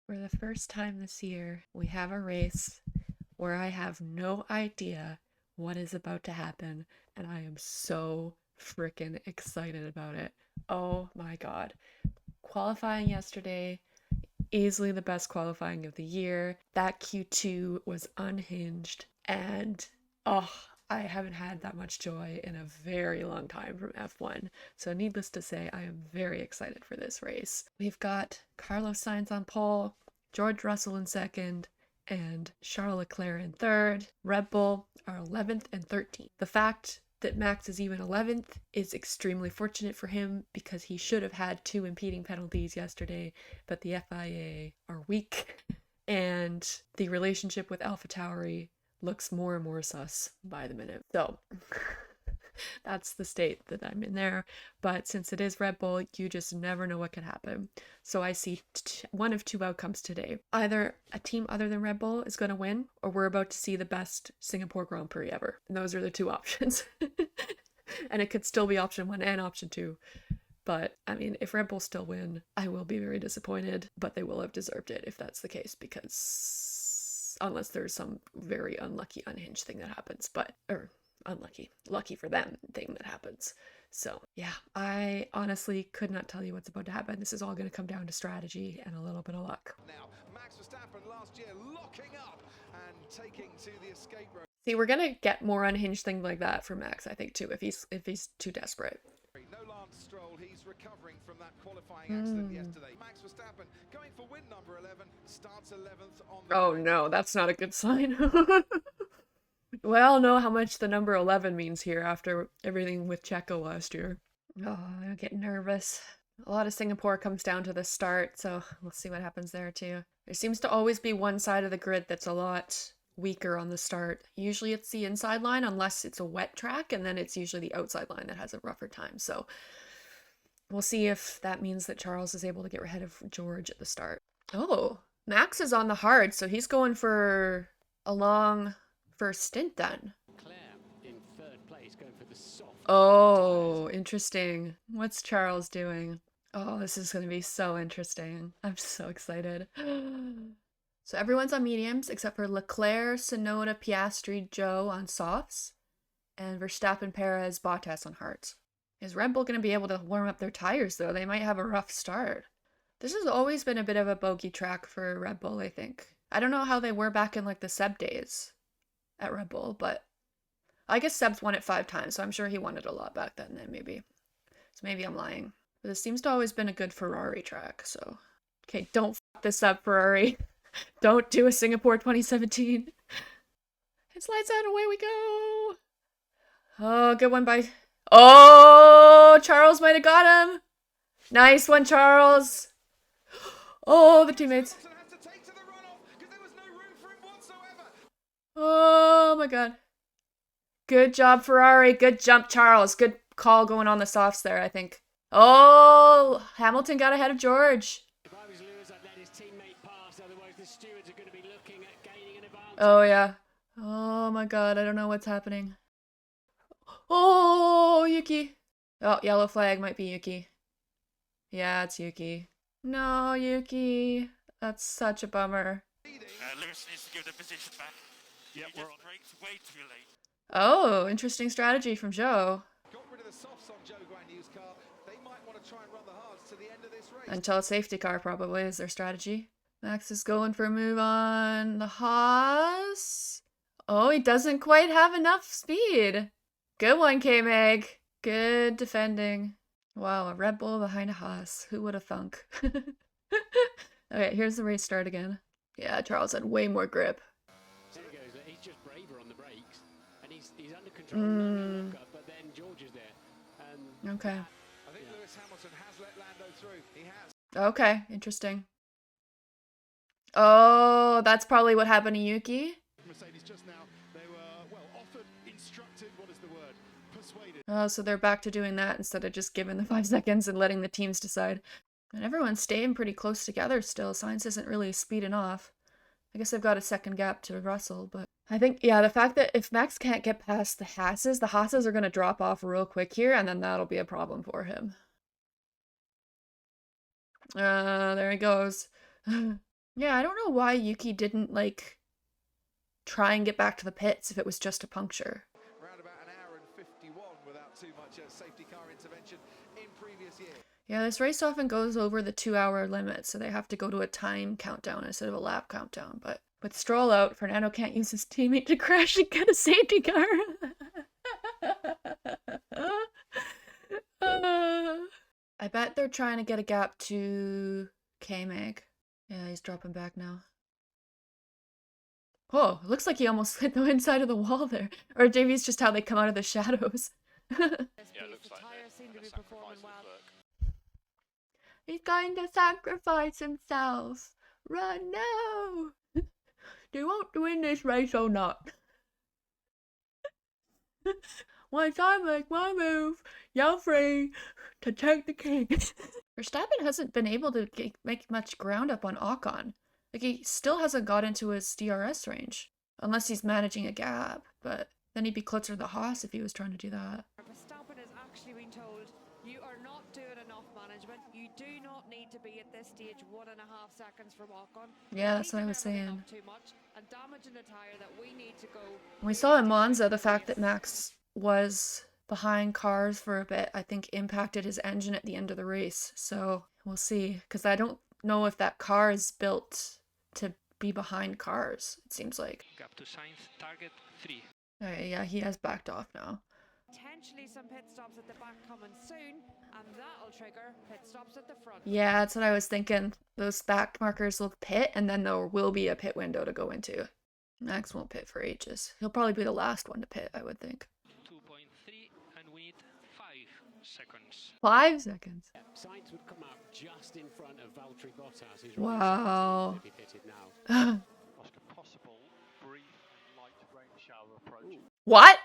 For the first time this year, we have a race where I have no idea what is about to happen, and I am so freaking excited about it. Oh my god. Qualifying yesterday, easily the best qualifying of the year. That Q2 was unhinged, and oh, I haven't had that much joy in a very long time from F1. So, needless to say, I am very excited for this race. We've got Carlos Sainz on pole, George Russell in second, and Charles Leclerc in third. Red Bull are 11th and 13th. The fact that Max is even 11th is extremely fortunate for him because he should have had 2 impeding penalties yesterday, but the FIA are weak, and the relationship with AlphaTauri looks more and more sus by the minute. So that's the state that I'm in there. But since it is Red Bull, you just never know what could happen. So I see one of 2 outcomes today. Either a team other than Red Bull is going to win, or we're about to see the best Singapore Grand Prix ever. And those are the 2 options. And it could still be option 1 and option 2. But, I mean, if Red Bull still win, I will be very disappointed, but they will have deserved it if that's the case, because unless there's some very unlucky unhinged thing that happens, or unlucky, lucky for them thing that happens. So, yeah, I honestly could not tell you what's about to happen. This is all going to come down to strategy and a little bit of luck. Now, Max Verstappen last year locking up and taking to the escape road. See, we're going to get more unhinged things like that for Max, I think, too, if he's too desperate. No Lance Stroll, he's recovering from that qualifying accident yesterday. Max Verstappen going for win number 11, starts 11th on the Oh no, that's not a good sign. We all know how much the number 11 means here after everything with Checo last year. Oh, I'm getting nervous. A lot of Singapore comes down to the start, so we'll see what happens there too. There seems to always be one side of the grid that's a lot weaker on the start. Usually it's the inside line unless it's a wet track, and then it's usually the outside line that has a rougher time. So we'll see if that means that Charles is able to get ahead of George at the start. Oh, Max is on the hard, so he's going for a long first stint then. In third place, going for the soft. Oh, interesting. What's Charles doing? Oh, this is going to be so interesting. I'm so excited. So everyone's on mediums except for Leclerc, Tsunoda, Piastri, Joe on softs, and Verstappen, Perez, Bottas on hards. Is Red Bull going to be able to warm up their tires, though? They might have a rough start. This has always been a bit of a bogey track for Red Bull, I think. I don't know how they were back in, like, the Seb days at Red Bull, but I guess Seb's won it 5 times, so I'm sure he won it a lot back then, maybe. So maybe I'm lying. But this seems to always been a good Ferrari track, so... Okay, don't fuck this up, Ferrari. Don't do a Singapore 2017. It slides out, away we go. Oh, good one by... Oh, Charles might have got him. Nice one, Charles. Oh, the teammates. Oh my god. Good job, Ferrari. Good jump, Charles. Good call going on the softs there, I think. Oh, Hamilton got ahead of George. Oh, yeah. Oh my god, I don't know what's happening. Oh, Yuki. Oh, yellow flag might be Yuki. Yeah, it's Yuki. No, Yuki. That's such a bummer. Lewis needs to give the position back. Yep, we're on brakes way too late. Oh, interesting strategy from Joe. Got rid of the softs on Joe Guanyu's car. They might want to try and run the hards to the end of this race. Until a safety car probably is their strategy. Max is going for a move on the Haas. Oh, he doesn't quite have enough speed. Good one, K-Mag. Good defending. Wow, a Red Bull behind a Haas. Who would have thunk? Okay, here's the race start again. Yeah, Charles had way more grip. There he goes. He's just braver on the brakes. And he's under control. But then George is there. And okay. I think Lewis Hamilton has let Lando through. He has. Okay, interesting. Oh, that's probably what happened to Yuki. Mercedes just now, they were, offered, instructed, what is the word? Persuaded. Oh, so they're back to doing that instead of just giving the 5 seconds and letting the teams decide. And everyone's staying pretty close together still. Sainz isn't really speeding off. I guess they've got a second gap to Russell, but I think, yeah, the fact that if Max can't get past the Haas's are going to drop off real quick here, and then that'll be a problem for him. There he goes. Yeah, I don't know why Yuki didn't, like, try and get back to the pits if it was just a puncture. Around about an hour and 51 without too much safety car intervention in previous years. Yeah, this race often goes over the 2-hour limit, so they have to go to a time countdown instead of a lap countdown. But with Stroll out, Fernando can't use his teammate to crash and get a safety car. I bet they're trying to get a gap to K-Mag. Yeah, he's dropping back now. Oh, it looks like he almost hit the inside of the wall there. Or maybe it's just how they come out of the shadows. Yeah, it looks like they're sacrificing work. He's going to sacrifice himself. Run now! Do you want to win this race or not? Once I make my move, you're free to take the king. Verstappen hasn't been able to make much ground up on Ocon. Like, he still hasn't got into his DRS range. Unless he's managing a gap, but then he'd be closer to the Haas if he was trying to do that. Verstappen has actually been told, you are not doing enough management. You do not need to be at this stage 1.5 seconds from Ocon. Yeah, that's what I was saying. Too much and damaging the tire that we need to go. We saw in Monza the fact that Max was behind cars for a bit, I think impacted his engine at the end of the race. So we'll see, because I don't know if that car is built to be behind cars, it seems like. Gap to Sainz, target 3. Okay, yeah, he has backed off now. Potentially some pit stops at the back coming soon, and that'll trigger pit stops at the front. Yeah, that's what I was thinking. Those back markers will pit, and then there will be a pit window to go into. Max won't pit for ages. He'll probably be the last one to pit, I would think. 2.3, and we need 5 seconds. 5 seconds? Sainz would come out just in front of Valtteri Bottas, who's wow. to be pitted now. Oscar, possible brief and light rain shower approach. What?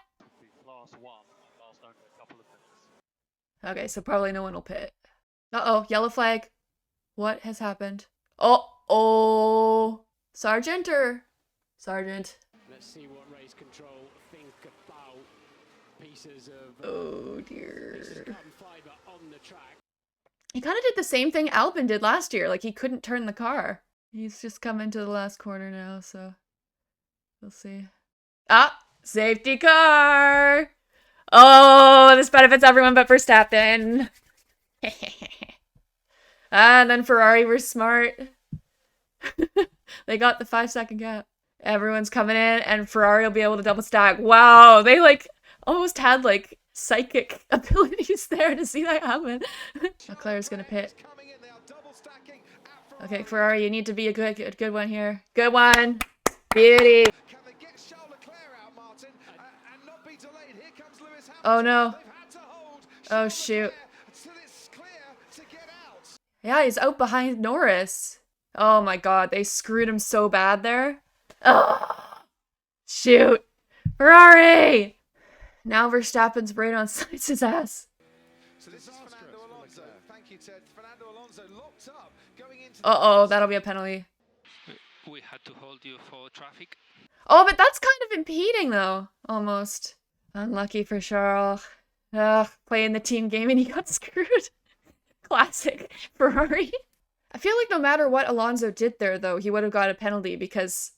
Last one, last only a couple of minutes. Okay, so probably no one will pit. Uh-oh, yellow flag. What has happened? Oh, Sergeant or Sergeant? Let's see what race control think about pieces of Oh dear. carbon fiber on the track. He kind of did the same thing Albon did last year. Like, he couldn't turn the car. He's just coming to the last corner now, so we'll see. Ah, safety car. Oh, this benefits everyone but Verstappen. And then Ferrari were smart. They got the 5-second gap. Everyone's coming in, and Ferrari will be able to double stack. Wow, they like almost had like psychic abilities there to see that happen. Leclerc's gonna pit. Okay, Ferrari, you need to be a good one here. Good one. Beauty. Can they get Charles Leclerc out, Martin, and not be delayed? Here comes Lewis Hamilton. Oh no. They've had to hold Oh Charles shoot. Leclerc till it's clear to get out. Yeah, he's out behind Norris. Oh my god, they screwed him so bad there. Oh, shoot. Ferrari! Now Verstappen's right on Sainz's ass. So this is Fernando Alonso. Thank you, Ted. Fernando Alonso locked up going into Uh-oh, that'll be a penalty. We had to hold you for traffic. Oh, but that's kind of impeding, though. Almost. Unlucky for Charles. Ugh, playing the team game and he got screwed. Classic Ferrari. I feel like no matter what Alonso did there, though, he would have got a penalty because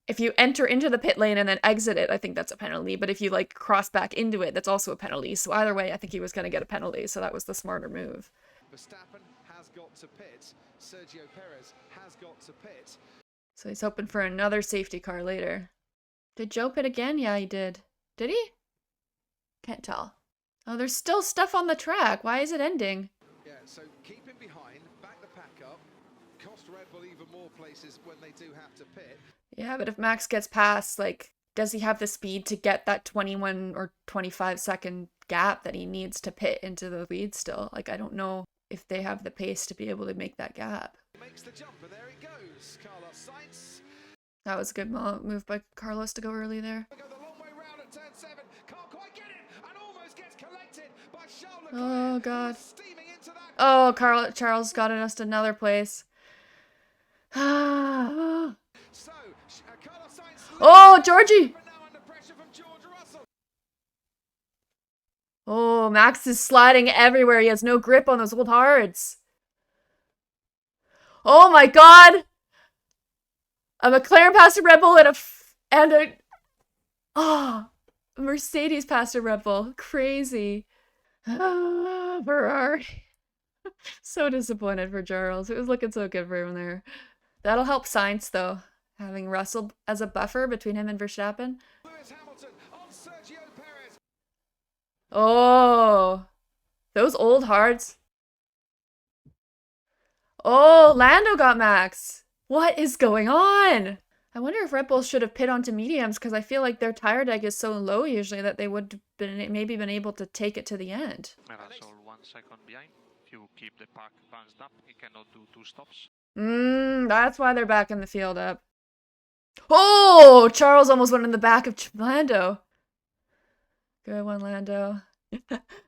if you enter into the pit lane and then exit it, I think that's a penalty. But if you, like, cross back into it, that's also a penalty. So either way, I think he was going to get a penalty. So that was the smarter move. Verstappen has got to pit. Sergio Perez has got to pit. So he's hoping for another safety car later. Did Joe pit again? Yeah, he did. Did he? Can't tell. Oh, there's still stuff on the track. Why is it ending? Yeah, so keep him behind, back the pack up, cost Red Bull even more places when they do have to pit. Yeah, but if Max gets past, like, does he have the speed to get that 21 or 25 second gap that he needs to pit into the lead still? Like, I don't know if they have the pace to be able to make that gap. He makes the jump, and there it goes. Carlos Sainz. That was a good move by Carlos to go early there. Go the long way round at turn 7. Can't quite get it, and almost gets collected by Charles Leclerc. Oh, God. Steaming into that. Oh, Charles got us another place. So, Carlos Sainz. Oh, Georgie! But now under pressure from George Russell. Oh, Max is sliding everywhere. He has no grip on those old hards. Oh my god! A McLaren passed a Red Bull and a Mercedes passed a Red Bull. Crazy. Ferrari. So disappointed for Charles. It was looking so good for him there. That'll help Sainz though, having Russell as a buffer between him and Verstappen. Lewis Hamilton on Sergio Perez. Oh, those old hards. Oh, Lando got Max. What is going on? I wonder if Red Bull should have pit onto mediums because I feel like their tire deg is so low usually that they would have been maybe been able to take it to the end. That's all 1 second behind. If you keep the pack bounced up, he cannot do 2 stops. That's why they're backing the field up. Oh, Charles almost went in the back of Lando. Good one, Lando.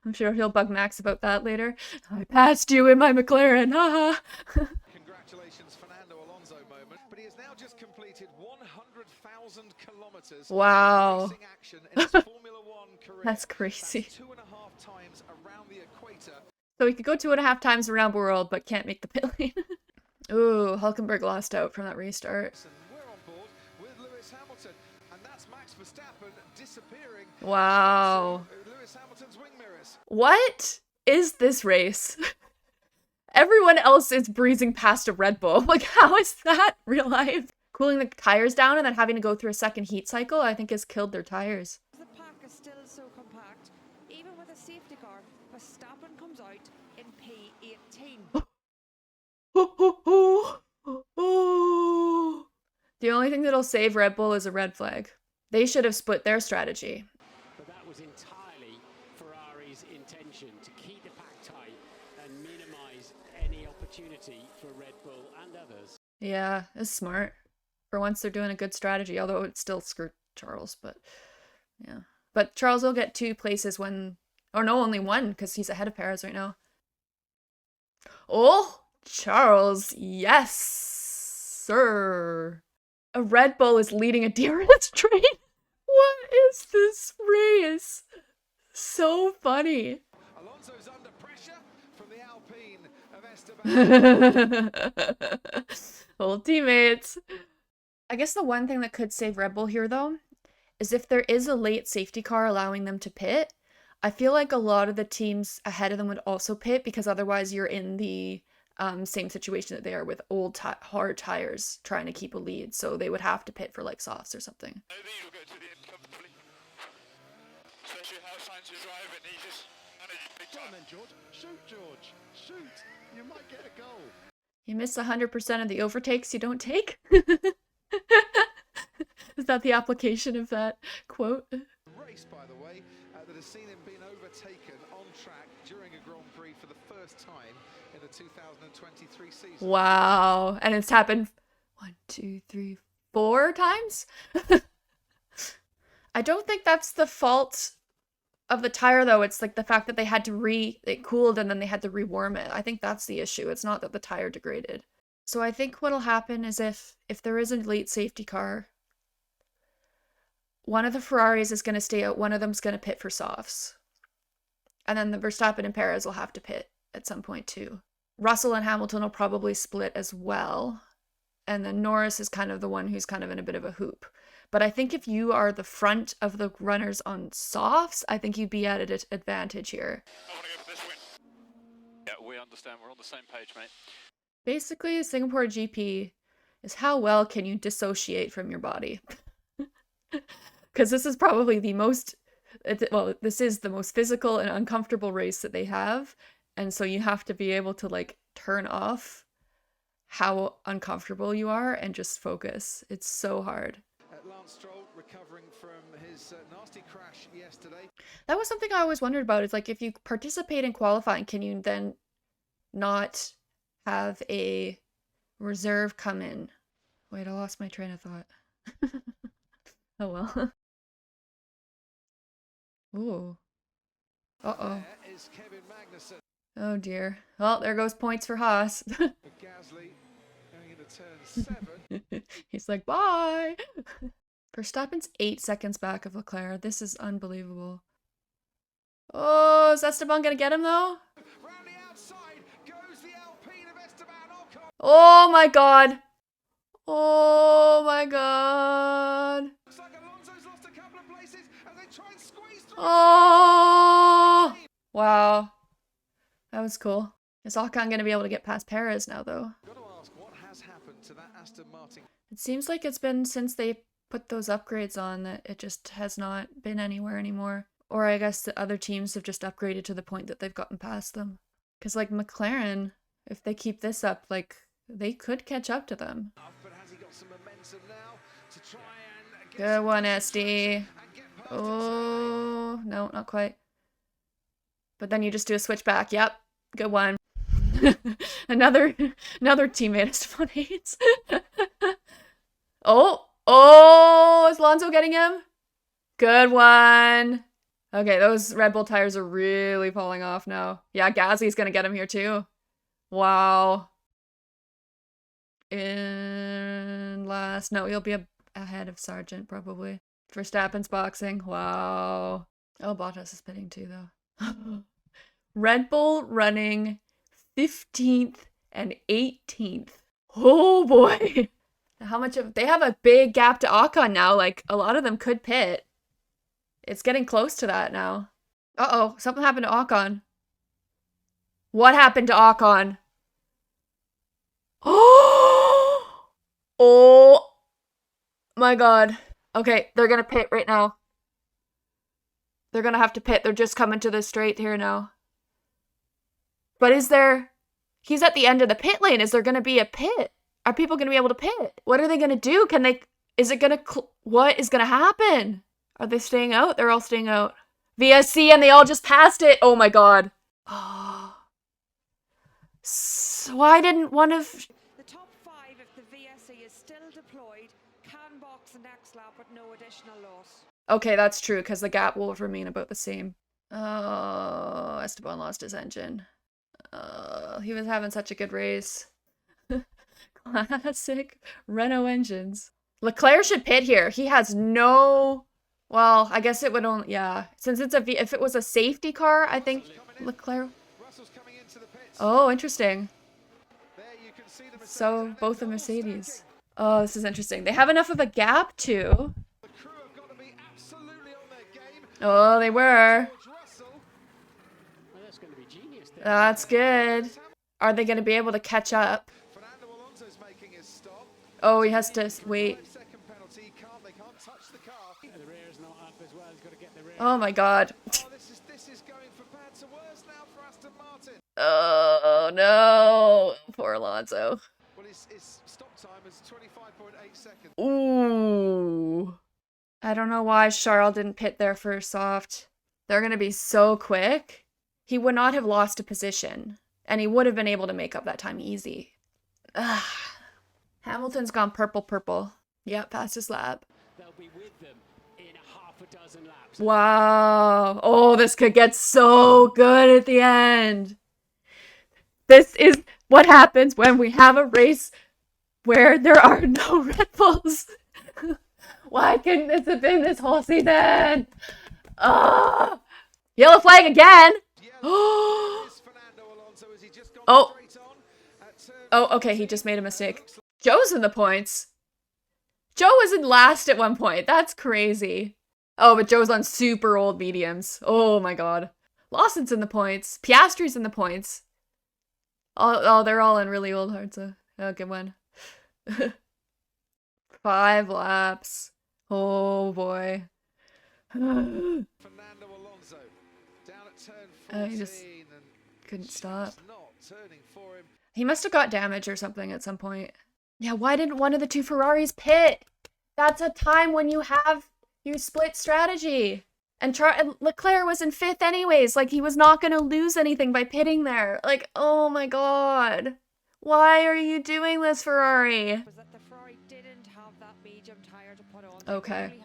I'm sure he'll bug Max about that later. I passed you in my McLaren, haha. Congratulations, Fernando Alonso moment, but he has now just completed 100,000 kilometers Wow. of racing action in his Formula One career. That's crazy. That's 2.5 times around the equator. So he could go 2.5 times around the world, but can't make the pit lane. Ooh, Hülkenberg lost out from that restart. We're on board with Lewis Hamilton, and that's Max Verstappen disappearing. Wow. Lewis Hamilton's wing mirrors. What is this race? Everyone else is breezing past a Red Bull. Like, how is that real life? Cooling the tires down and then having to go through a second heat cycle, I think has killed their tires. The pack is still so compact. Even with a safety car, Verstappen comes out in P18. The only thing that'll save Red Bull is a red flag. They should have split their strategy. But that was entirely Ferrari's intention, to keep the pack tight and minimise any opportunity for Red Bull and others. Yeah, it's smart. For once they're doing a good strategy, although it still screwed Charles, but yeah. But Charles will get 2 places when, or no, only 1, because he's ahead of Perez right now. Oh, Charles, yes, sir. A Red Bull is leading a DRS train. What is this race? So funny. Alonso's under pressure from the Alpine of Esteban. Old teammates. I guess the one thing that could save Red Bull here, though, is if there is a late safety car allowing them to pit. I feel like a lot of the teams ahead of them would also pit because otherwise you're in the same situation that they are with old hard tires trying to keep a lead. So they would have to pit for like softs or something. Maybe you'll go to the end comfortably. Especially how Sainz is driving, he just managed big time. Come on then, George. Shoot, George. Shoot. You might get a goal. You miss 100% of the overtakes you don't take? Is that the application of that quote? Race, by the way, that has seen him being overtaken on track during a Grand Prix for the first time in the 2023 season. Wow. And it's happened 1, 2, 3, 4 times? I don't think that's the fault of the tire, though. It's like the fact that they had to it cooled and then they had to rewarm it. I think that's the issue. It's not that the tire degraded. So I think what'll happen is if there is a late safety car, one of the Ferraris is going to stay out, one of them's going to pit for softs. And then the Verstappen and Perez will have to pit at some point too. Russell and Hamilton will probably split as well. And then Norris is kind of the one who's kind of in a bit of a hoop. But I think if you are the front of the runners on softs, I think you'd be at an advantage here. I want to go for this win. Yeah, we understand. We're on the same page, mate. Basically, Singapore GP is how well can you dissociate from your body? Because this is probably the most, this is the most physical and uncomfortable race that they have. And so you have to be able to like turn off how uncomfortable you are and just focus. It's so hard. Lance Stroll recovering from his nasty crash yesterday. That was something I always wondered about. It's like if you participate in qualifying, can you then not have a reserve come in? Wait, I lost my train of thought. Oh well. Ooh. Uh-oh. There is Kevin Magnussen. Oh dear. Well, there goes points for Haas. Gasly going into turn 7. He's like, bye! Verstappen's 8 seconds back of Leclerc. This is unbelievable. Oh, is Esteban gonna get him though? Round the outside goes the Alpine of Esteban Ocon. Oh my god! Oh That's cool. Is Ocon gonna be able to get past Perez now, though? Got to ask, what has happened to that Aston Martin? It seems like it's been since they put those upgrades on that it just has not been anywhere anymore. Or I guess the other teams have just upgraded to the point that they've gotten past them. Because like McLaren, if they keep this up, like they could catch up to them. But has he got some momentum now to try and Good one, SD. Oh, no, not quite. But then you just do a switchback. Yep, good one. another teammate Esteban hates. Oh, is Alonso getting him? Good one. Okay, those Red Bull tires are really falling off now. Yeah, Gasly's gonna get him here too. Wow. In last. No, he'll be ahead of Sargent probably. Verstappen's boxing. Wow. Oh, Bottas is pitting too though. Red Bull running 15th and 18th. Oh boy. How much of they have a big gap to Ocon now. Like a lot of them could pit. It's getting close to that now. Uh-oh, something happened to Ocon. What happened to Ocon? Oh my god. Okay, they're gonna pit right now. They're gonna have to pit. They're just coming to the straight here now. But is there... He's at the end of the pit lane. Is there gonna be a pit? Are people gonna be able to pit? What are they gonna do? Can they... Is it gonna... What is gonna happen? Are they staying out? They're all staying out. VSC and they all just passed it. Oh my god. Oh. So why didn't one of... The top 5, if the VSC is still deployed, can box the next lap with no additional loss. Okay, that's true, because the gap will remain about the same. Oh, Esteban lost his engine. He was having such a good race. Classic Renault engines. Leclerc should pit here. He has no... Well, I guess it would only... Yeah. Since it's a... If it was a safety car, I think Leclerc... Oh, interesting. So, both a Mercedes. Oh, this is interesting. They have enough of a gap, too. Oh, they were. That's good. Are they going to be able to catch up? Oh, he has to wait. Oh my god. Oh no. Poor Alonso. Ooh. I don't know why Charles didn't pit there for soft. They're going to be so quick. He would not have lost a position. And he would have been able to make up that time easy. Ugh. Hamilton's gone purple. Yep, past his lap. They'll be with them in half a dozen laps. Wow. Oh, this could get so good at the end. This is what happens when we have a race where there are no Red Bulls. Why couldn't this have been this whole season? Oh, yellow flag again. Oh, okay, he just made a mistake. Joe's in the points. Joe was in last at one point. That's crazy. Oh, but Joe's on super old mediums. Oh my god. Lawson's in the points. Piastri's in the points. Oh, they're all in really old hards. Oh, good one. 5 laps. Oh boy. Fernando Alonso down at turn 14 he just couldn't stop. Not turning for him. He must have got damage or something at some point. Yeah, why didn't one of the 2 Ferraris pit? That's a time when you split strategy. And Leclerc was in 5th anyways. Like, he was not going to lose anything by pitting there. Like, oh my god. Why are you doing this, Ferrari? Was that the Ferrari didn't have that medium tire to put on. Okay.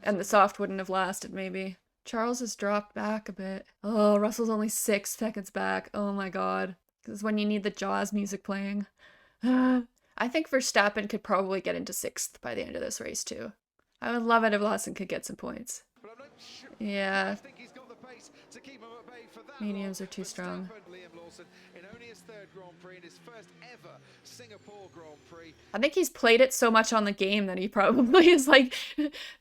And the soft wouldn't have lasted, maybe. Charles has dropped back a bit. Oh, Russell's only 6 seconds back. Oh my god. This is when you need the Jaws music playing. I think Verstappen could probably get into 6th by the end of this race, too. I would love it if Lawson could get some points. Yeah. Mediums are too strong. Liam Lawson in only his 3rd Grand Prix and his first ever Singapore Grand Prix. I think he's played it so much on the game that he probably is like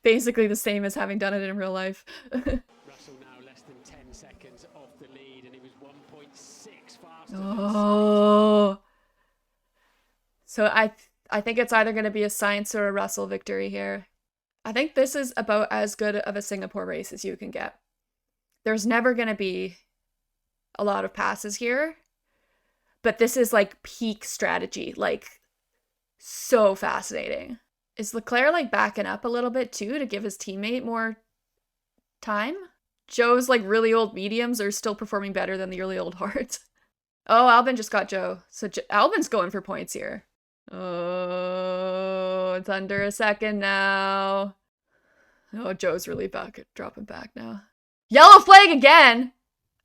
basically the same as having done it in real life. Russell now less than 10 seconds off the lead, and he was 1.6 Oh. So I think it's either going to be a Sainz or a Russell victory here. I think this is about as good of a Singapore race as you can get. There's never going to be a lot of passes here, but this is like peak strategy, like so fascinating. Is Leclerc like backing up a little bit too to give his teammate more time? Joe's like really old mediums are still performing better than the really old hards. Oh, Albon just got Joe. So Albon's going for points here. Oh, it's under a second now. Oh, Joe's really dropping back now. Yellow flag again!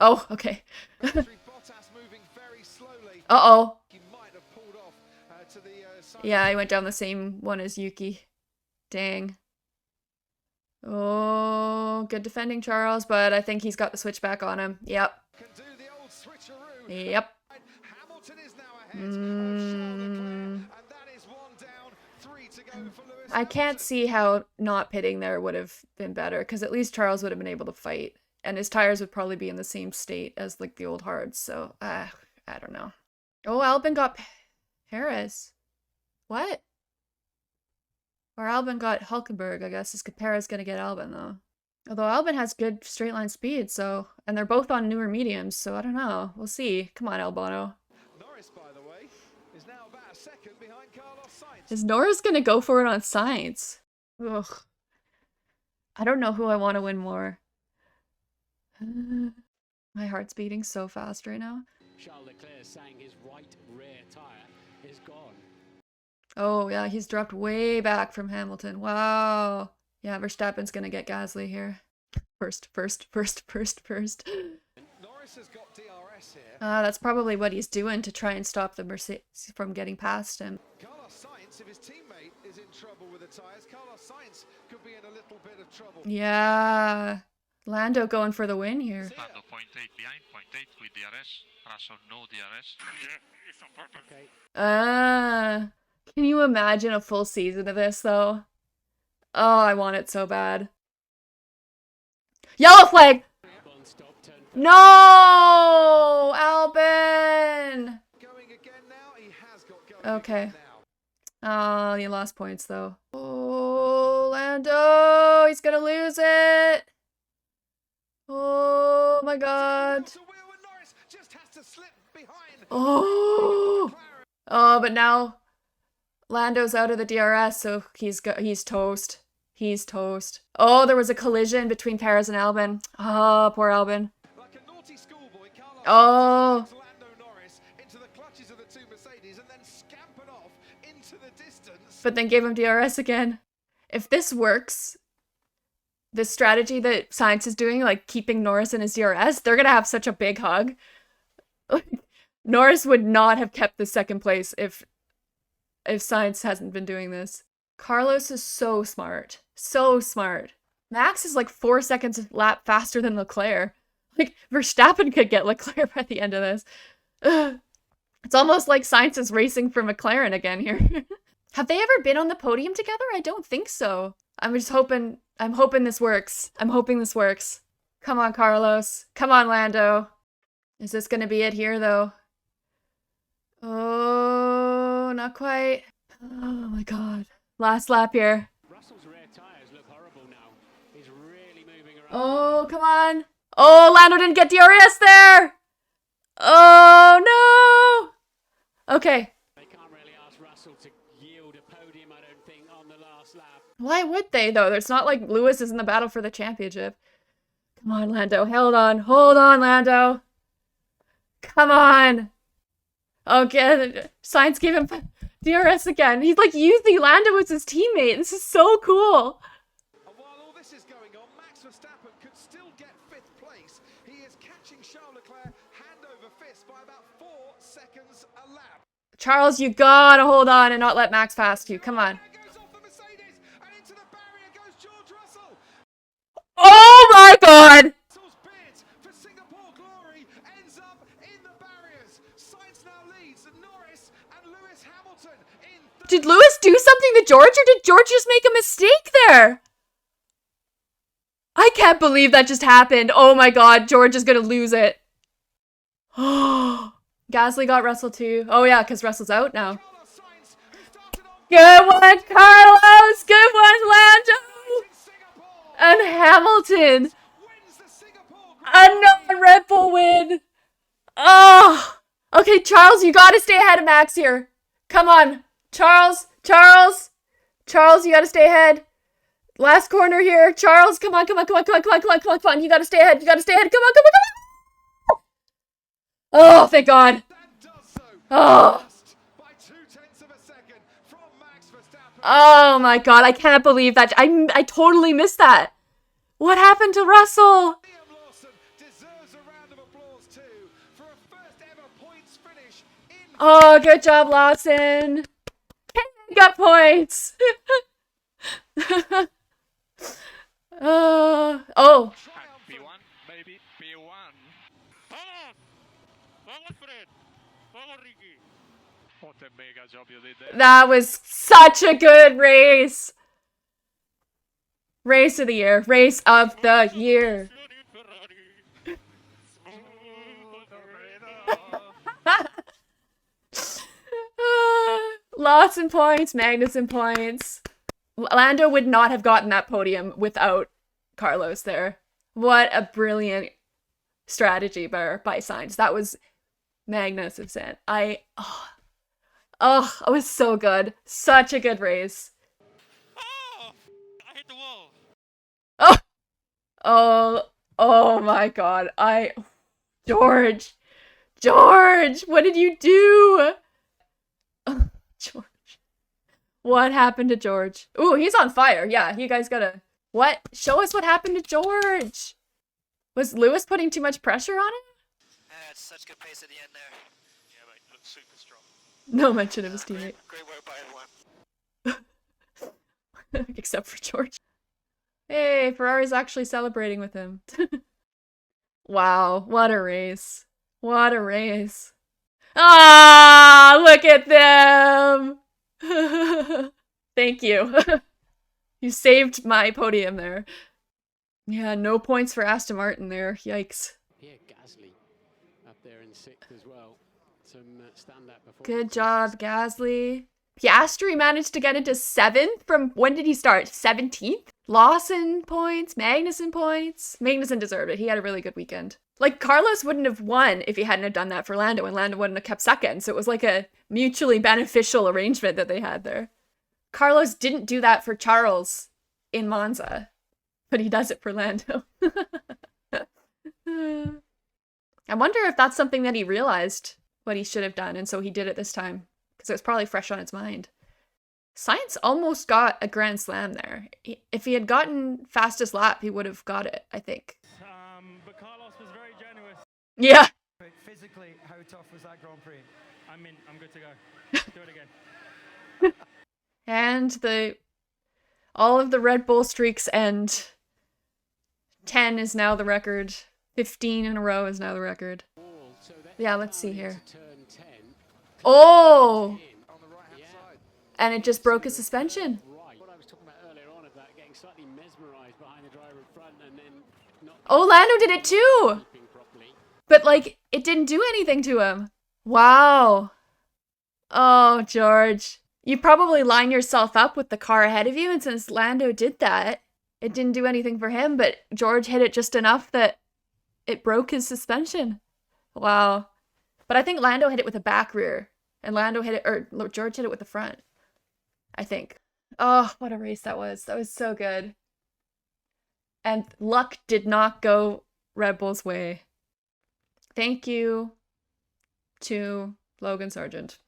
Oh, okay. Uh-oh. Yeah, he went down the same one as Yuki. Dang. Oh, good defending, Charles, but I think he's got the switch back on him. Yep. Yep. I can't see how not pitting there would have been better, because at least Charles would have been able to fight, and his tires would probably be in the same state as like the old hards, so I don't know. Oh, Albon got Perez. What? Or Albon got Hulkenberg, I guess. Is Perez gonna get Albon though? Although Albon has good straight line speed, so, and they're both on newer mediums, so I don't know. We'll see. Come on, Albano. Norris, by the way, is now about a second behind Carlos Sainz. Is Norris gonna go for it on Sainz? Ugh. I don't know who I want to win more. My heart's beating so fast right now. Charles Leclerc saying his right rear tyre is gone. Oh, yeah, he's dropped way back from Hamilton. Wow. Yeah, Verstappen's gonna get Gasly here. First. Norris has got DRS here. That's probably what he's doing to try and stop the Mercedes from getting past him. Carlos Sainz, if his teammate is in trouble with the tyres, Carlos Sainz could be in a little bit of trouble. Yeah. Lando going for the win here. Lando 0.8 behind, 0.8 with DRS. Russell no DRS. Yeah, it's on purpose. Okay. Can you imagine a full season of this though? Oh, I want it so bad. Yellow flag! No! Albon! Going again now. He has got going Okay. again now. Oh, he lost points though. Oh, Lando! He's gonna lose it! Oh my god. Norris just has to slip behind. Oh! Oh, but now Lando's out of the DRS, so he's toast. He's toast. Oh, there was a collision between Perez and Albon. Oh, poor Albon. Like a naughty schoolboy, Carlos Oh. Lando Norris into the clutches of the two Mercedes and then scampered off into the distance. But then gave him DRS again. If this works, this strategy that Sainz is doing, like keeping Norris in his DRS, they're gonna have such a big hug. Norris would not have kept the second place if Sainz hasn't been doing this. Carlos is so smart. So smart. Max is like 4 seconds a lap faster than Leclerc. Like, Verstappen could get Leclerc by the end of this. Ugh. It's almost like Sainz is racing for McLaren again here. Have they ever been on the podium together? I don't think so. I'm hoping this works. I'm hoping this works. Come on, Carlos. Come on, Lando. Is this gonna be it here, though? Oh, not quite. Oh my god. Last lap here. Russell's rear tyres look horrible now. He's really moving around. Oh, come on. Oh, Lando didn't get DRS there. Oh, no. Okay. They can't really ask Russell to yield a podium, I don't think, on the last lap. Why would they, though? It's not like Lewis is in the battle for the championship. Come on, Lando. Hold on. Hold on, Lando. Come on. Okay. Sainz gave him DRS again. He's like using Lando as his teammate. This is so cool. And while all this is going on, Max Verstappen could still get 5th place. He is catching Charles Leclerc hand over fist by about 4 seconds a lap. Charles, you gotta hold on and not let Max pass you. Come on. Goes off the Mercedes and into the barrier goes George Russell. Oh my god. Russell's bid for Singapore glory ends up in the barriers. Sainz now leads Norris and Lewis Hamilton in. Did Lewis do something to George, or did George just make a mistake there? I can't believe that just happened. Oh my god, George is gonna lose it. Gasly got Russell too. Oh yeah, because Russell's out now. Carlos Sainz, who started on Good one, Carlos! Good one, Lando! Singapore, And Hamilton! wins the Singapore Grand Another Red Bull win! Oh! Okay, Charles, you gotta stay ahead of Max here. Come on. Charles, you gotta stay ahead. Last corner here. Charles, come on. You gotta stay ahead. Come on. Oh, thank God. and does so Oh. just by 0.2 of a second from Max Verstappen. Oh my God, I can't believe that. I totally missed that. What happened to Russell? Liam Lawson deserves a round of applause too for a first ever points finish in Oh, good job, Lawson. He got points. Oh. And P1, baby, P1. What a mega job you did there. That was such a good race. Race of the year. Race of the year. Lawson points, Magnussen points. Lando would not have gotten that podium without Carlos there. What a brilliant strategy by Sainz. That was magnificent. It was so good. Such a good race. Oh! I hit the wall. Oh my God. George, what did you do? George. What happened to George? Ooh, he's on fire. Yeah, you guys gotta... What? Show us what happened to George. Was Lewis putting too much pressure on him? It's such good pace at the end there. Yeah, mate, you look super strong. No mention of his teammate. Great work by everyone. Except for George. Hey, Ferrari's actually celebrating with him. Wow, what a race. What a race. Ah, look at them. Thank you. You saved my podium there. Yeah, no points for Aston Martin there. Yikes. Yeah, Gasly up there in 6th as well. Some standout performances. Good job, Gasly. Piastri managed to get into 7th from, when did he start? 17th? Lawson points, Magnussen points. Magnussen deserved it. He had a really good weekend. Like, Carlos wouldn't have won if he hadn't have done that for Lando, and Lando wouldn't have kept 2nd. So it was like a mutually beneficial arrangement that they had there. Carlos didn't do that for Charles in Monza, but he does it for Lando. I wonder if that's something that he realized what he should have done, and so he did it this time, because it was probably fresh on his mind. Sainz almost got a Grand Slam there. If he had gotten fastest lap, he would have got it, I think. But Carlos was very generous. Yeah. Physically, how tough was that Grand Prix? I'm good to go. Do it again. And all of the Red Bull streaks end. 10 is now the record. 15 in a row is now the record. Yeah, let's see here. Oh! And it just broke his suspension. What I was talking about earlier on about getting slightly mesmerized behind the driver in front and then not Oh, Lando did it too! keeping properly. But, like, it didn't do anything to him. Wow. Oh, George. You probably line yourself up with the car ahead of you, and since Lando did that, it didn't do anything for him, but George hit it just enough that it broke his suspension. Wow. But I think Lando hit it with a back rear, and George hit it with the front, I think. Oh, what a race that was. That was so good. And luck did not go Red Bull's way. Thank you to Logan Sargent.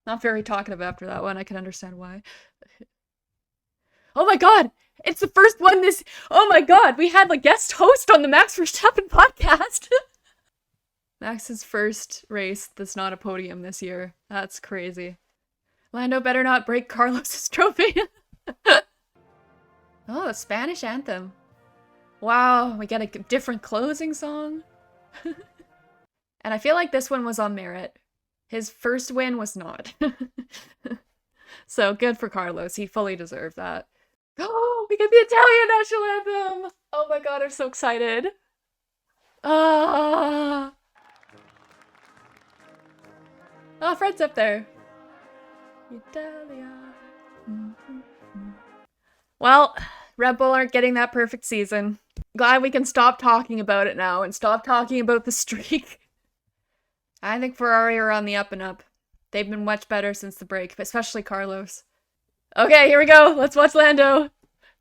Not very talkative after that one. I can understand why. Oh my God! It's the first one this... Oh my God! We had a guest host on the Max Verstappen podcast! Max's first race that's not a podium this year. That's crazy. Lando better not break Carlos's trophy. Oh, the Spanish anthem. Wow, we get a different closing song. And I feel like this one was on merit. His first win was not. So good for Carlos. He fully deserved that. Oh, we get the Italian national anthem. Oh my god, I'm so excited. Ah. Oh, Fred's up there. Italia. Well, Red Bull aren't getting that perfect season. Glad we can stop talking about it now and stop talking about the streak. I think Ferrari are on the up and up. They've been much better since the break, especially Carlos. Okay, here we go. Let's watch Lando.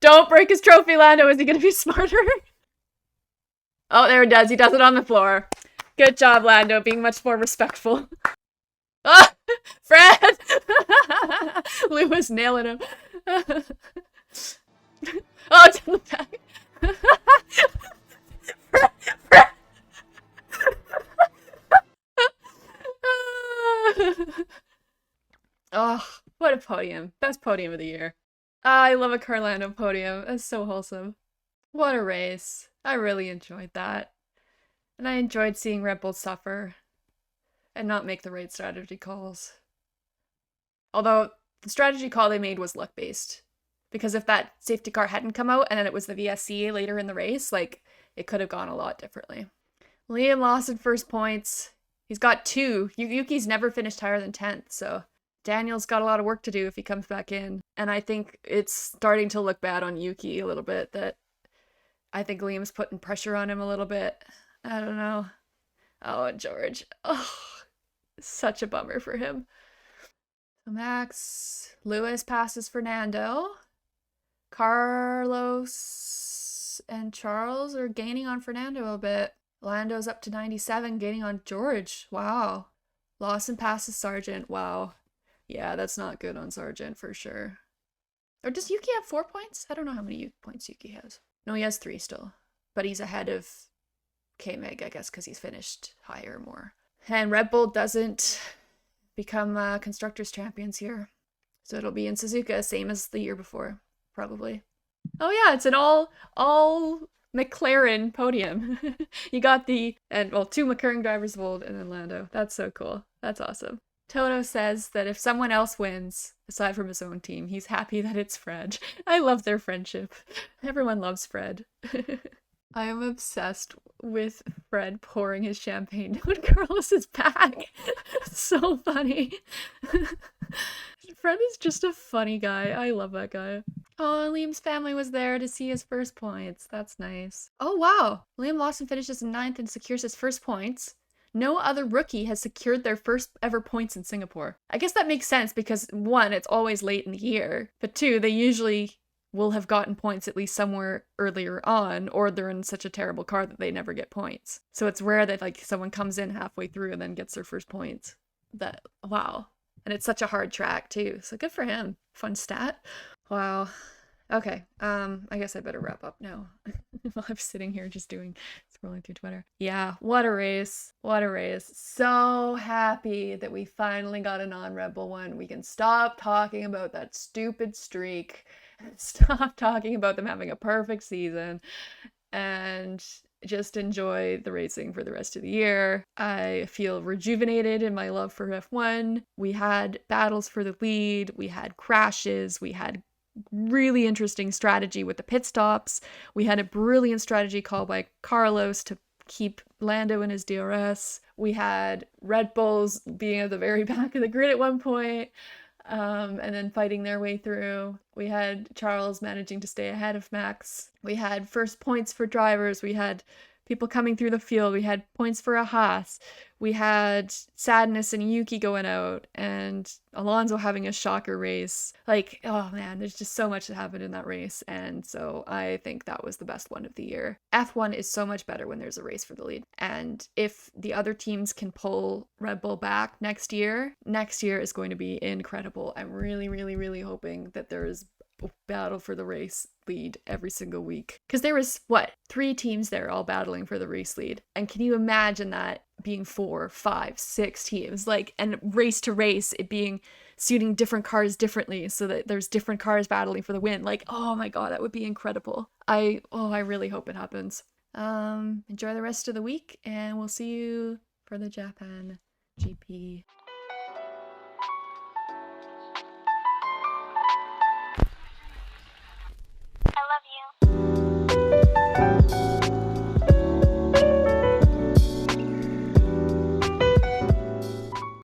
Don't break his trophy, Lando. Is he going to be smarter? Oh, there it does. He does it on the floor. Good job, Lando, being much more respectful. Ah! Fred! Lewis nailing him. Oh, it's in the back. Fred! Oh, what a podium. Best podium of the year. I love a Carlando podium. That's so wholesome. What a race. I really enjoyed that. And I enjoyed seeing Red Bull suffer and not make the right strategy calls. Although, the strategy call they made was luck-based. Because if that safety car hadn't come out and then it was the VSC later in the race, like, it could have gone a lot differently. Liam Lawson first points. He's got 2. Yuki's never finished higher than 10th, so Daniel's got a lot of work to do if he comes back in. And I think it's starting to look bad on Yuki a little bit, that I think Liam's putting pressure on him a little bit. I don't know. Oh, and George. Oh, such a bummer for him. So Max. Lewis passes Fernando. Carlos and Charles are gaining on Fernando a bit. Lando's up to 97, gaining on George. Wow. Lawson passes Sargent. Wow. Yeah, that's not good on Sargent for sure. Or does Yuki have 4 points? I don't know how many points Yuki has. No, he has 3 still. But he's ahead of K-Meg, I guess, because he's finished higher more. And Red Bull doesn't become Constructors' Champions here. So it'll be in Suzuka, same as the year before, probably. Oh yeah, it's an all McLaren podium. You got the, and well, 2 McLaren drivers of old and then Lando. That's so cool. That's awesome. Toto says that if someone else wins, aside from his own team, he's happy that it's Fred. I love their friendship. Everyone loves Fred. I am obsessed with Fred pouring his champagne down Carlos's back. So funny. Fred is just a funny guy. I love that guy. Oh, Liam's family was there to see his first points. That's nice. Oh, wow. Liam Lawson finishes in 9th and secures his first points. No other rookie has secured their first ever points in Singapore. I guess that makes sense because 1, it's always late in the year, but 2, they usually will have gotten points at least somewhere earlier on, or they're in such a terrible car that they never get points. So it's rare that like someone comes in halfway through and then gets their first points. That, wow. And it's such a hard track too, so good for him. Fun stat. Wow. Okay, I guess I better wrap up now. While I'm sitting here just scrolling through Twitter. Yeah, what a race. What a race. So happy that we finally got a non-Red Bull one. We can stop talking about that stupid streak. Stop talking about them having a perfect season. And just enjoy the racing for the rest of the year. I feel rejuvenated in my love for F1. We had battles for the lead. We had crashes. We had really interesting strategy with the pit stops. We had a brilliant strategy call by Carlos to keep Lando in his DRS. We had Red Bulls being at the very back of the grid at one point, and then fighting their way through. We had Charles managing to stay ahead of Max. We had first points for drivers. We had people coming through the field. We had points for a Haas. We had Sadness and Yuki going out and Alonso having a shocker race. Like, oh man, there's just so much that happened in that race. And so I think that was the best one of the year. F1 is so much better when there's a race for the lead. And if the other teams can pull Red Bull back next year is going to be incredible. I'm really, really, really hoping that there's battle for the race lead every single week, because there was 3 teams there all battling for the race lead, and can you imagine that being 4, 5, 6 teams, like, and race to race it being suiting different cars differently so that there's different cars battling for the win. Like, oh my god, that would be incredible. I really hope it happens. Enjoy the rest of the week and we'll see you for the Japan GP.